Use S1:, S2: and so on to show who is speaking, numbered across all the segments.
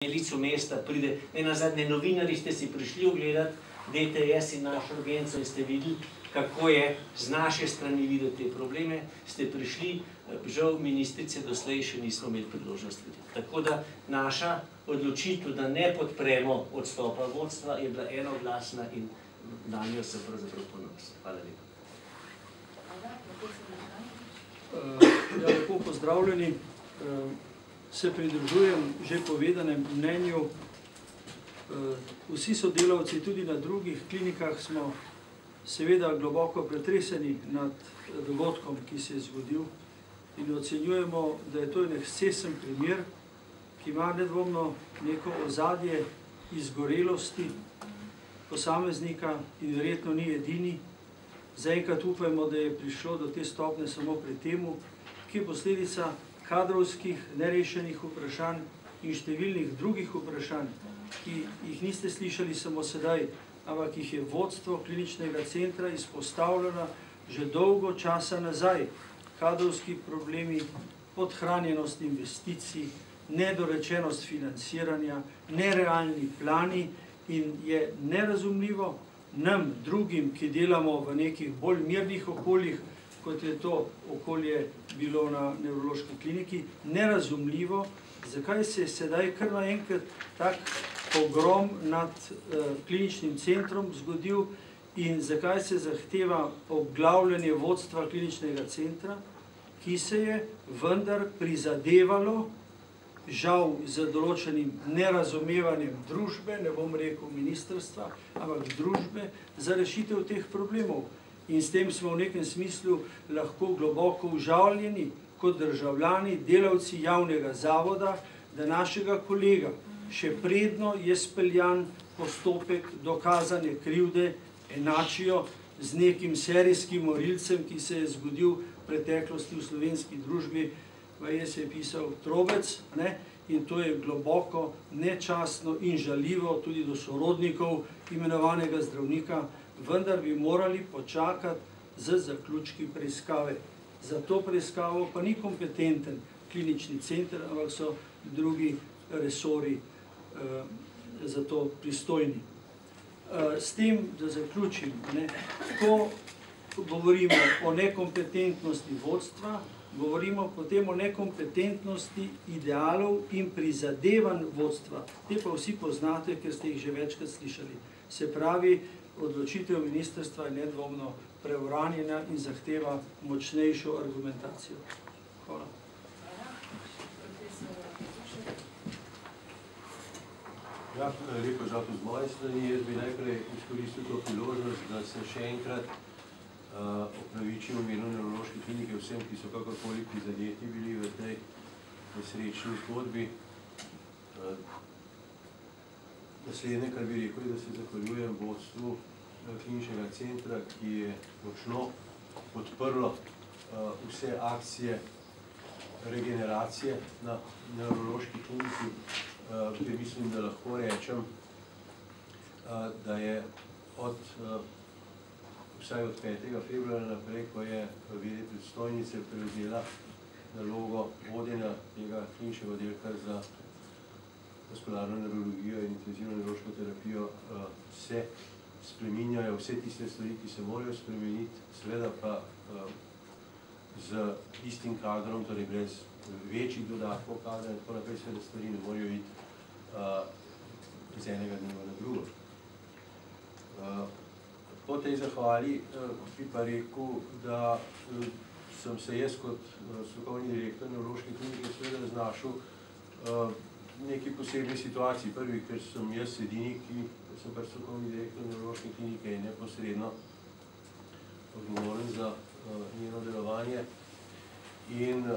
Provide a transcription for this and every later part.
S1: licu mesta pride. Nenazadnje novinarji ste si prišli ogledati DTS in našo urgenco in ste videli, kako je z naše strani videti te probleme. Ste prišli, žal ministrice doslej še nismo imeli priložnost videti. Tako da naša odločitev, da ne podpremo odstopa vodstva, je bila enoglasna in na njo se pravzaprav ponosni. Hvala lepa.
S2: Lepo pozdravljeni. Se pridružujem že povedanem mnenju. Vsi sodelavci tudi na drugih klinikah smo seveda globoko pretreseni nad dogodkom, ki se je zgodil in ocenjujemo, da je to en ekscesen primer, ki ima nedvomno neko ozadje izgorelosti posameznika in verjetno ni edini. Zaenkrat upajmo, da je prišlo do te stopnje samo pri temu, ki je posledica kadrovskih nerešenih vprašanj in številnih drugih vprašanj, ki jih niste slišali samo sedaj, ampak jih je vodstvo kliničnega centra izpostavljalo že dolgo časa nazaj. Kadrovski problemi, podhranjenost investicij, nedorečenost financiranja, nerealni plani in je nerazumljivo nam, drugim, ki delamo v nekih bolj mirnih okoljih, kot je to okolje bilo na nevrološki kliniki, nerazumljivo, zakaj se je sedaj kar naenkrat tak pogrom nad kliničnim centrom zgodil in zakaj se zahteva obglavljanje vodstva kliničnega centra, ki se je vendar prizadevalo, žal z določenim nerazumevanjem družbe, ne bom rekel ministrstva, ampak družbe, za rešitev teh problemov. In s tem smo v nekem smislu lahko globoko užaljeni kot državljani, delavci javnega zavoda, da našega kolega še predno je speljan postopek dokazane krivde enačijo z nekim serijskim morilcem, ki se je zgodil v preteklosti v slovenski družbi, se je pisal Trobec, in to je globoko nečastno in žaljivo tudi do sorodnikov imenovanega zdravnika, vendar bi morali počakati z zaključki preiskave. Za to preiskavo pa ni kompetenten klinični center, ampak so drugi resori za to pristojni. S tem, da zaključim, ko govorimo o nekompetentnosti vodstva, govorimo potem o nekompetentnosti idealov in prizadevanj vodstva. Te pa vsi poznate, ker ste jih že večkrat slišali. Se pravi, odločitev ministrstva je nedvomno preuranjena in zahteva močnejšo argumentacijo. Hvala.
S3: Ja, lepo žal z moje strani. Jaz bi najprej izkoristil to priložnost, da se še enkrat opravičim v imenu nevrološke klinike vsem, ki so kakorkoli prizadeti bili v tej nesrečni zgodbi. Naslednje, kar bi rekel, je, da se zahvaljujem vodstvu kliničnega centra, ki je močno podprlo vse akcije regeneracije na nevrološki kliniki, ker mislim, da lahko rečem, da je vsaj od 5. februarja naprej, ko je v.d. predstojnice prevzela nalogo vodenja tega kliničnega oddelka za vaskularno nevrologijo in intenzivno nevrološko terapijo, se spreminjajo vse tiste stvari, ki se morajo spremeniti, seveda pa z istim kadrom, torej brez večjih dodatkov kadra in tako naprej, seveda stvari ne morajo iti iz enega dneva na drugo. Po tej zahvali bi pa rekel, da sem se jaz kot strokovni direktor nevrološke klinike seveda znašel v neki posebni situaciji. Prvi, ker sem jaz edini, ki sem pač strokovni direktor nevrološke klinike in neposredno odgovoren za njeno delovanje. In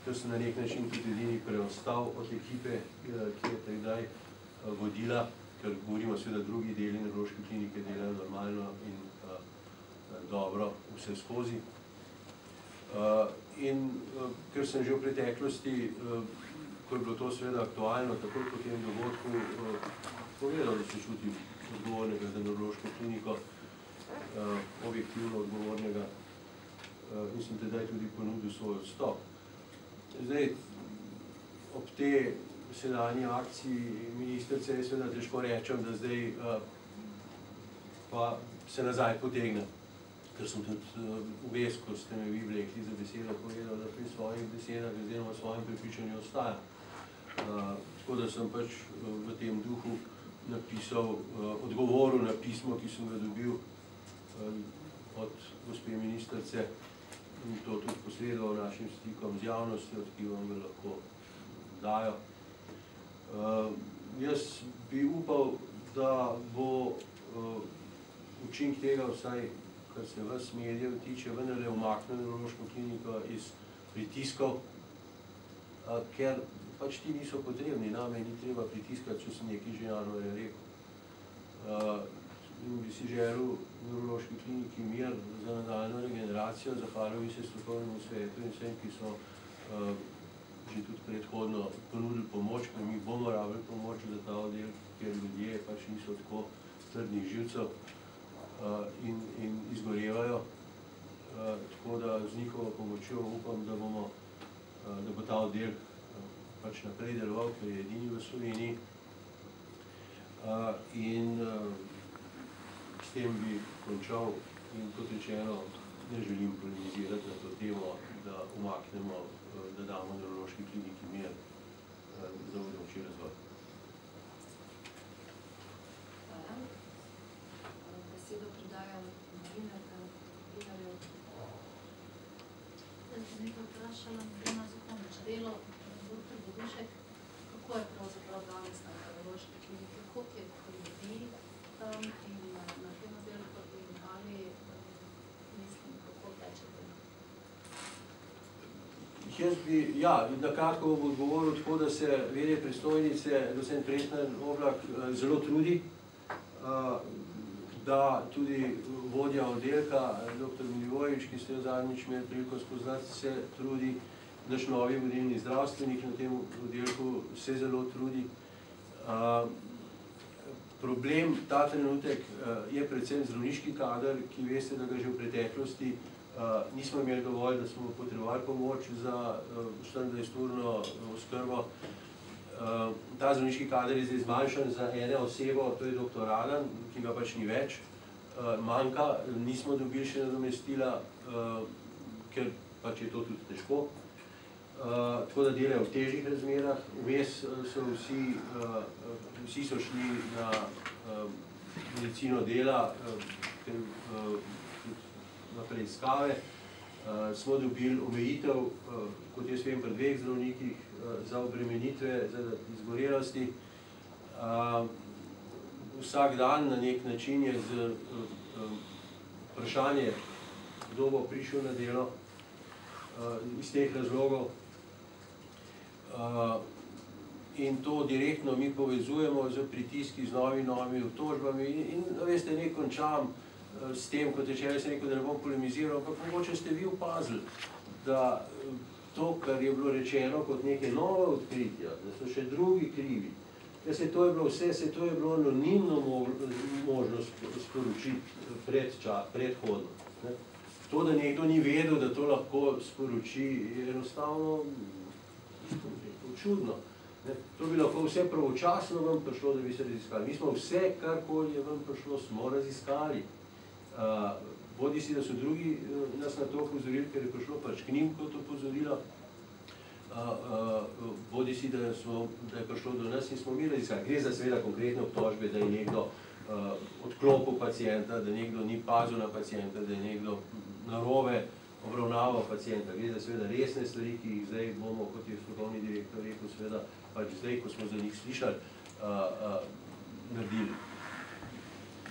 S3: ker sem na nek način tudi edini preostal od ekipe, ki je takdaj vodila, ker govorimo seveda drugi deli nevrološke klinike delajo normalno in dobro vse skozi. In ker sem že v preteklosti, ko je bilo to seveda aktualno, takoj po tem dogodku povedal, da se čutim odgovornega za nevrološko kliniko, objektivno odgovornega, in sem tedaj tudi ponudil svoj odstop. Zdaj, ob te sedanji akciji ministrice seveda težko rečem, da zdaj pa se nazaj potegne. Ker sem tudi vmes, ko ste me vi vlekli za besedo, povedal, da pri svojih besedah oziroma svojem prepričanju ostaja. Tako da sem pač v tem duhu napisal, odgovoril na pismo, ki sem ga dobil od gospe ministrice in to tudi posredoval našim stikom z javnostjo, ki vam ga lahko dajo. Jaz bi upal, da bo učink tega, vsaj kar se vas medijev tiče, vendarle umaknil nevrološko kliniko iz pritiskov, ker pač ti niso potrebni, name ni treba pritiskati, če sem nekaj že januarja rekel. In bi si želel nevrološki kliniki mir za nadaljno regeneracijo, zahvalil bi se strokovnemu svetu in vsem, ki so že tudi predhodno ponudili pomoč, ker mi bomo rabili pomoč za ta oddelek, ker ljudje pač niso tako trdnih živcev in izgorevajo. Tako da z njihovo pomočjo upam, da bo ta oddelek pač naprej deloval, ker je edini v Sloveniji. In s tem bi končal in kot rečeno, ne želim polemizirati na to temo, da umaknemo, da damo nevrološki kliniki mir za bodoči razvoj.
S4: Hvala. Besedo predajam novinarju.
S5: Jaz bi nekaj vprašala, Brina Zukovič, delo dr. Vodušek, kako je pravzaprav danes na nevrološki kliniki, koliko je ljudi tam in na tem oddelku in ali mislim, kako teče delo?
S3: Jaz bi, na kratko bom odgovoril tako, da se v.d. predstojnice docent Pretnar Oblak zelo trudi, da tudi vodja oddelka, dr. Milivojevič, ki ste jo zadnjič imeli priliko spoznati, se trudi, naš novi vodilni zdravstvenik na tem oddelku se zelo trudi. Problem ta trenutek je predvsem zdravniški kader, ki veste, da ga že v preteklosti nismo imeli dovolj, da smo potrebovali pomoč za 24-urno oskrbo. Ta zdravniški kader je zdaj zmanjšan za eno osebo, to je dr. Adan, ki ga pač ni več. Manjka, nismo dobili še nadomestila, ker pač je to tudi težko. Tako da delajo v težjih razmerah. Vmes so vsi so šli na medicino dela, na preiskave. Smo dobili omejitev, kot jaz vem, pri 2 zdravnikih za obremenitve, za izgorelosti. Vsak dan na nek način je vprašanje, kdo bo prišel na delo iz teh razlogov. In to direktno mi povezujemo z pritiski, z novimi obtožbami in veste, ne končam s tem, kot rečeno, sem rekel, da ne bom polemiziral, ampak mogoče ste vi opazili, da to, kar je bilo rečeno kot neke nove odkritja, da so še drugi krivi, da se to je bilo vse, to je bilo anonimno možnost sporočiti predhodno. To, da nekdo ni vedel, da to lahko sporoči, je enostavno čudno. To bi lahko vse pravočasno vam prišlo, da bi se raziskali. Mi smo vse, karkoli je vam prišlo, smo raziskali. Bodi si, da so drugi nas na to opozorili, ker je prišlo pač k njim kot opozorilo, bodi si, da je prišlo do nas in smo mi raziskali. Gre za seveda konkretne obtožbe, da je nekdo odklopil pacienta, da nekdo ni pazil na pacienta, da je nekdo narobe obravnaval pacienta. Gre za seveda resne stvari, ki jih zdaj bomo, kot je strokovni direktor rekel, seveda pač zdaj, ko smo za njih slišali, naredili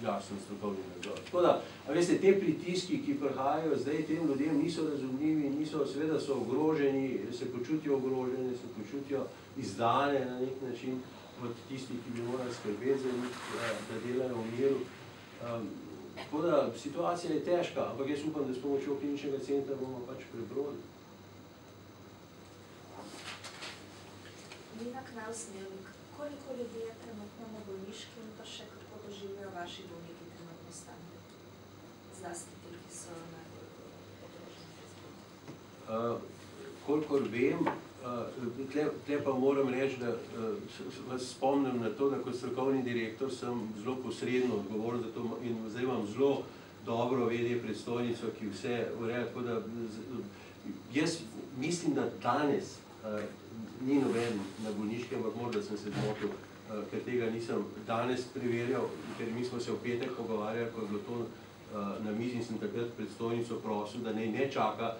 S3: jasen strokovni nadzor. Tako da, veste, te pritiski, ki prihajajo zdaj tem ljudem, niso razumljivi, seveda so ogroženi, se počutijo ogrožene, se počutijo izdane na nek način od tistih, ki bi morali skrbeti za njih, da delajo v miru. Tako da, situacija je težka, ampak jaz upam, da s pomočjo kliničnega centra bomo pač prebrodili.
S4: Nina Knavs-Melnik, koliko ljudi je trenutno na bolniški in pa še kako doživljajo vaši bolniki trenutno stanje? Zlasti ti, ki so najbolj ogroženi.
S3: Kolikor vem, tle pa moram reči, da vas spomnim na to, da kot strokovni direktor sem zelo posredno odgovoren za to in zdaj imam zelo dobro VD predstojnico, ki vse ureja, tako da jaz mislim, da danes ni noben na bolniškem, ampak morda sem se zmotil, ker tega nisem danes preverjal, ker mi smo se v petek pogovarjali, ko je bilo to na mizi in sem takrat predstojnico prosil, da ne čaka,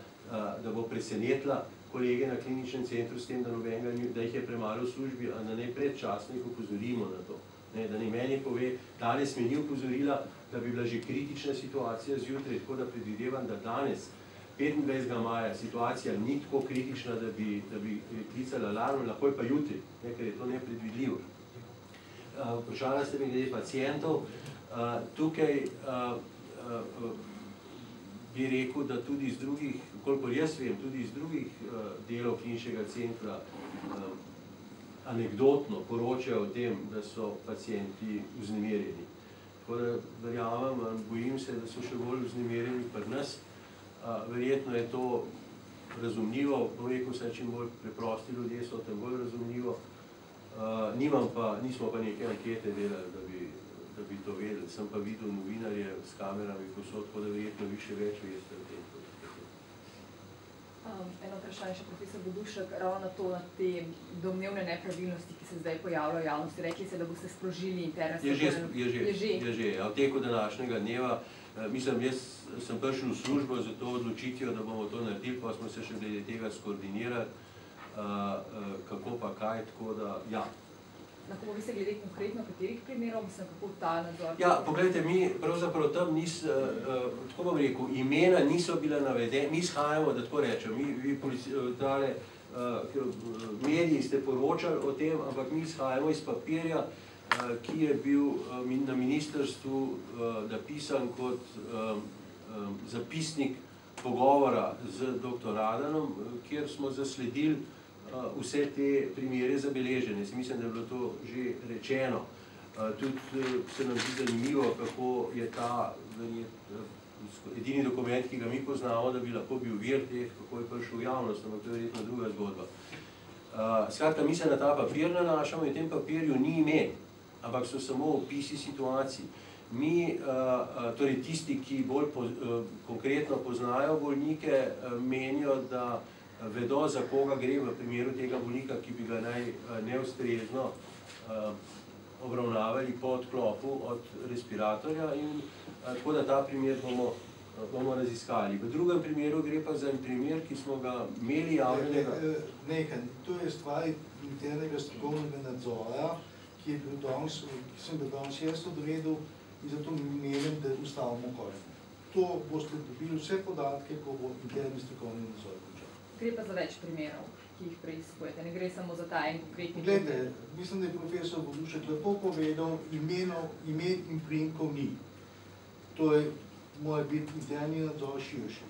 S3: da bo presenetila kolege na kliničnem centru s tem, da jih je premalo v službi, a da ne predčasno jih upozorimo na to. Da ne meni pove, danes me ni upozorila, da bi bila že kritična situacija zjutraj, tako da predvidevam, da danes 25. maja situacija ni tako kritična, da bi klicala alarm, lahko je pa jutri, ker je to nepredvidljivo. Vprašala ste mi glede pacientov. Tukaj bi rekel, da tudi iz drugih, kolikor jaz vem, tudi iz drugih delov kliničnega centra anekdotno poročajo o tem, da so pacienti vznemirjeni. Tako da verjamem, bojim se, da so še bolj vznemirjeni pri nas. Verjetno je to razumljivo, rekel sem, čim bolj preprosti ljudje so, tem bolj razumljivo. Nismo pa neke ankete delali, da bi to vedeli. Sem pa videl novinarje s kamerami posod, tako da verjetno vi še več veste o tem.
S6: Eno vprašanje še profesor Vodušek, ravno na te domnevne nepravilnosti, ki se zdaj pojavljajo v javnosti. Rekli ste, da boste sprožili interne
S3: Je že. V teku današnjega dneva, mislim, jaz sem prišel v službo za to odločitvijo, da bomo to naredili, pa smo se še glede tega skoordinirali, kako pa kaj, tako da, ja.
S6: Lahko bi se glede konkretno katerih primerov, mislim, kako ta nadzor?
S3: Ja, pogledajte, mi pravzaprav tam tako bom rekel, imena niso bila navedena, mi izhajamo, da tako rečem, vi mediji ste poročali o tem, ampak mi izhajamo iz papirja, ki je bil na ministrstvu napisan kot zapisnik pogovora z dr. Radanom, kjer smo zasledili vse te primere zabeležene. Mislim, da je bilo to že rečeno. Tudi se nam zdi zanimivo, kako je ta edini dokument, ki ga mi poznamo, da bi lahko bil vir teh, kako je prišel v javnost, ampak to je verjetno druga zgodba. Skratka, mi se na ta papir nanašamo in v tem papirju ni imen, ampak so samo opisi situacij. Mi, torej tisti, ki bolj konkretno poznajo bolnike, menijo, da vedo, za koga gre v primeru tega bolnika, ki bi ga naj neustrezno obravnavali po odklopu od respiratorja in tako da ta primer bomo raziskali. V drugem primeru gre pa za en primer, ki smo ga imeli javnega.
S7: Nekaj, to je stvar internega strokovnega nadzora, ki sem ga danes jaz odredil in zato menim, da ustavimo koren. To boste dobili vse podatke, ko bo interni strokovni nadzor končal.
S6: Gre pa za več primerov, ki jih preiskujete, ne gre samo za ta en konkretni primer.
S7: Glede, mislim, da je profesor Vodušek lepo povedal, imen in priimkov ni. To je, mora biti interni nadzor širši.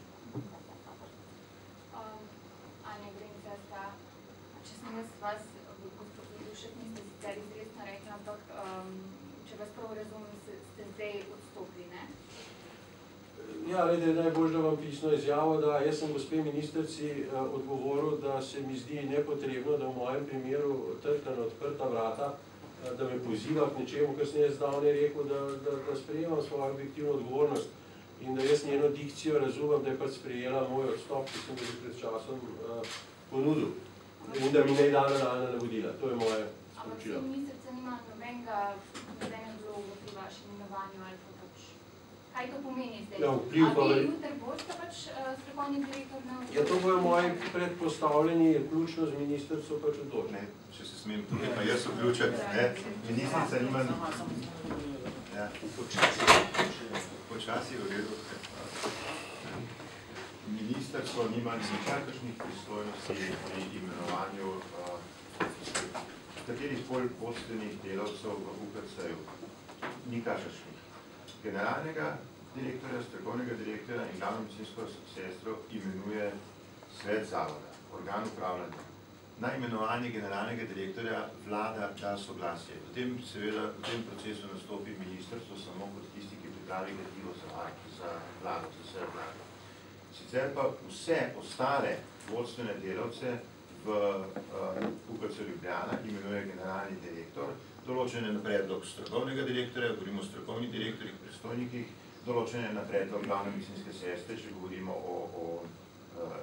S8: Anja Grenca, če sem jaz vas, gospod Vodušek, niste sicer izredno rekli, ampak če vas prav razumem, ste zdaj odstopili, ne?
S3: Ja, najbolj, da vam pisno izjavo, da jaz sem gospe ministrici odgovoril, da se mi zdi nepotrebno, da v mojem primeru trka na odprta vrata, da me poziva k nečemu, ker sem jaz davne rekel, da sprejemam svojo objektivno odgovornost in da jaz njeno dikcijo razumem, da je pač sprejela moj odstop, ki sem ga že pred časom ponudil in da mi ne je dana navodila. To je moje sporočilo.
S8: Ampak ministrica nima nobene vloge pri vašem imenovanju ali pa pač. Kaj to pomeni zdaj?
S3: Ja, vpliv pa...
S8: A vi jutri boste pač strokovni direktor na odločitev?
S3: Ja, to bojo moji predpostavljeni, vključno z ministrico pač odločili.
S9: Če se smem tukaj, pa jaz vključek, ministrica nima... Počasi v redu. Ministrstvo nima nikakršnih pristojnosti pri imenovanju katerih vodstvenih delavcev v UKC-ju. Nikakršnih. Generalnega direktorja, strokovnega direktorja in glavno medicinsko sestro imenuje svet zavoda, organ upravljanja. Na imenovanje generalnega direktorja vlada da soglasje. Potem seveda v tem procesu nastopi ministrstvo samo kot tisti, ki pripravi gradivo za vlado, za vse vlado. Sicer pa vse ostale vodstvene delavce v UKC Ljubljana imenuje generalni direktor, določene na predlog strokovnega direktorja, govorimo o strokovnih direktorjih, predstojnikih, določene na predlog glavne medicinske sestre, če govorimo o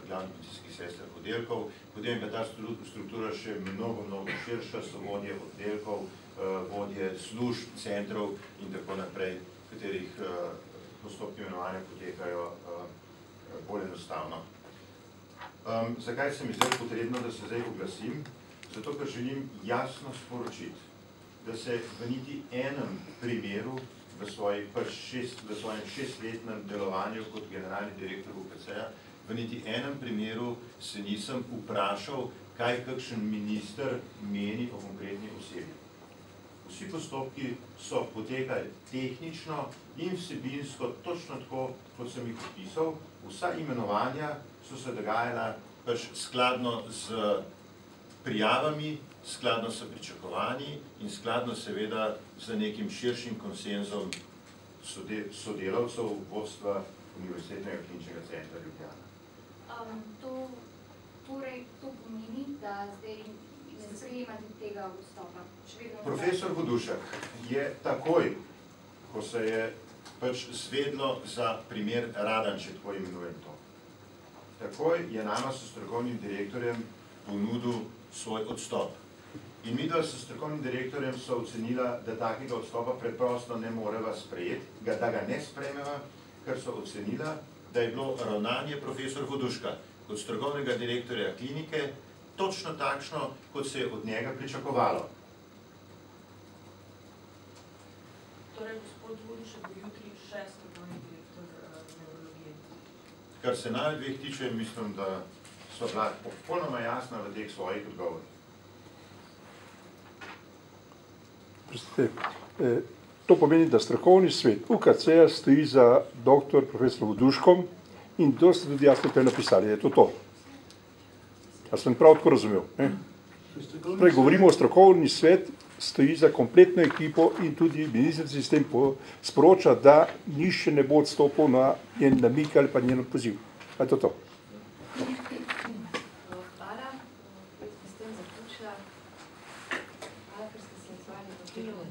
S9: glavnih medicinskih sestrah oddelkov, potem je ta struktura še mnogo širša, so vodje oddelkov, vodje služb, centrov in tako naprej, katerih postopki imenovanja potekajo bolj enostavno. Zakaj se mi zdaj potrebno, da se zdaj oglasim? Zato, ker želim jasno sporočiti, da se v niti enem primeru v svojem šestletnem delovanju kot generalni direktor UKC-ja, v niti enem primeru se nisem vprašal, kaj kakšen minister meni o konkretni osebi. Vsi postopki so potekali tehnično in vsebinsko točno tako, kot sem jih opisal. Vsa imenovanja so se dogajala pač skladno z prijavami, skladno s pričakovanji in skladno seveda z nekim širšim konsenzom sodelavcev vodstva Univerzitetnega kliničnega centra Ljubljana.
S8: Torej, to pomeni, da zdaj ne sprejemate tega odstopa.
S9: Profesor Vodušek je takoj, ko se je pač zvedlo za primer Radan, če tako imenujem to, takoj je nama s strokovnim direktorjem ponudil svoj odstop. In midva s strokovnim direktorjem so ocenila, da takega odstopa preprosto ne moreva sprejeti, da ga ne sprejmeva, ker so ocenila, da je bilo ravnanje profesor Voduška kot strokovnega direktorja klinike točno takšno, kot se je od njega pričakovalo.
S10: Torej, gospod Vodušek bo jutri še strokovni direktor nevrologije.
S9: Kar se naj dveh tiče, mislim, da so bila popolnoma jasna v teh svojih odgovorih.
S11: To pomeni, da strokovni svet UKC-ja stoji za dr. profesor Voduškom in to ste tudi jasno napisali, je to. A sem prav tako razumel? Torej, govorimo o strokovni svet, stoji za kompletno ekipo in tudi medicinski sistem sporoča, da nišče ne bo odstopil na njen namik ali pa njen poziv. A je to?
S5: Hvala, jaz bi s tem zaključila. Hvala, ker ste se odzvali v delu.